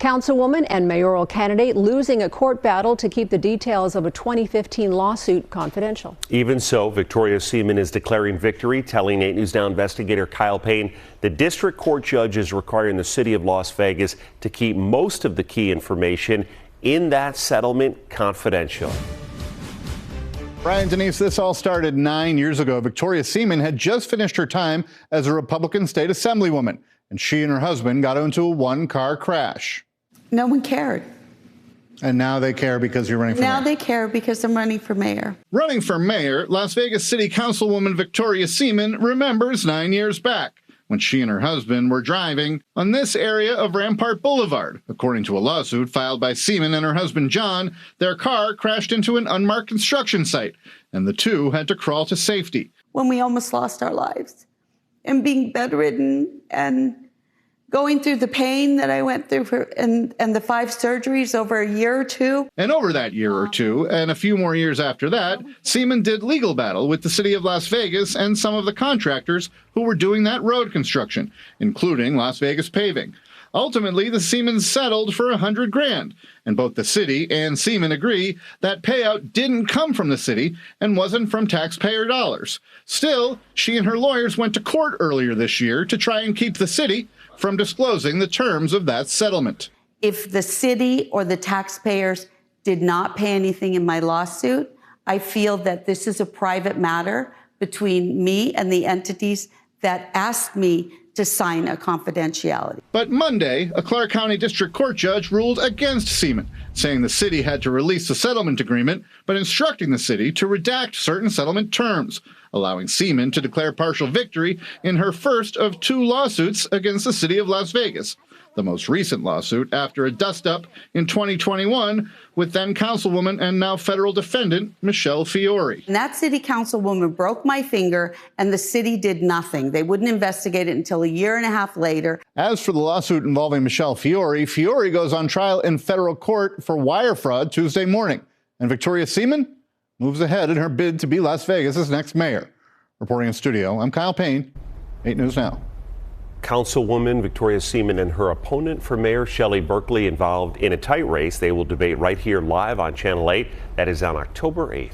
Councilwoman and mayoral candidate losing a court battle to keep the details of a 2015 lawsuit confidential. Even so, Victoria Seaman is declaring victory, telling 8 News Now investigator Kyle Payne the district court judge is requiring the city of Las Vegas to keep most of the key information in that settlement confidential. Brian, Denise, this all started 9 years ago. Victoria Seaman had just finished her time as a Republican state assemblywoman, and she and her husband got into a one-car crash. No one cared. And now they care because you're running for mayor. Now they care because I'm running for mayor. Running for mayor, Las Vegas City Councilwoman Victoria Seaman remembers 9 years back when she and her husband were driving on this area of Rampart Boulevard. According to a lawsuit filed by Seaman and her husband John, their car crashed into an unmarked construction site, and the two had to crawl to safety. When we almost lost our lives, and being bedridden and going through the pain that I went through and the 5 surgeries over a year or two. And over that year or two, and a few more years after that, Seaman did legal battle with the city of Las Vegas and some of the contractors who were doing that road construction, including Las Vegas Paving. Ultimately, the Seamans settled for $100,000, and both the city and Seaman agree that payout didn't come from the city and wasn't from taxpayer dollars. Still, she and her lawyers went to court earlier this year to try and keep the city from disclosing the terms of that settlement. If the city or the taxpayers did not pay anything in my lawsuit, I feel that this is a private matter between me and the entities that asked me to sign a confidentiality. But Monday, a Clark County District Court judge ruled against Seaman, saying the city had to release the settlement agreement, but instructing the city to redact certain settlement terms, allowing Seaman to declare partial victory in her first of 2 lawsuits against the city of Las Vegas. The most recent lawsuit after a dust-up in 2021 with then Councilwoman and now federal defendant Michelle Fiore. And that city councilwoman broke my finger, and the city did nothing. They wouldn't investigate it until a year and a half later. As for the lawsuit involving Michelle Fiore, Fiore goes on trial in federal court for wire fraud Tuesday morning. And Victoria Seaman moves ahead in her bid to be Las Vegas's next mayor. Reporting in studio, I'm Kyle Payne, 8 News Now. Councilwoman Victoria Seaman and her opponent for mayor, Shelley Berkeley, involved in a tight race. They will debate right here live on Channel 8. That is on October 8th.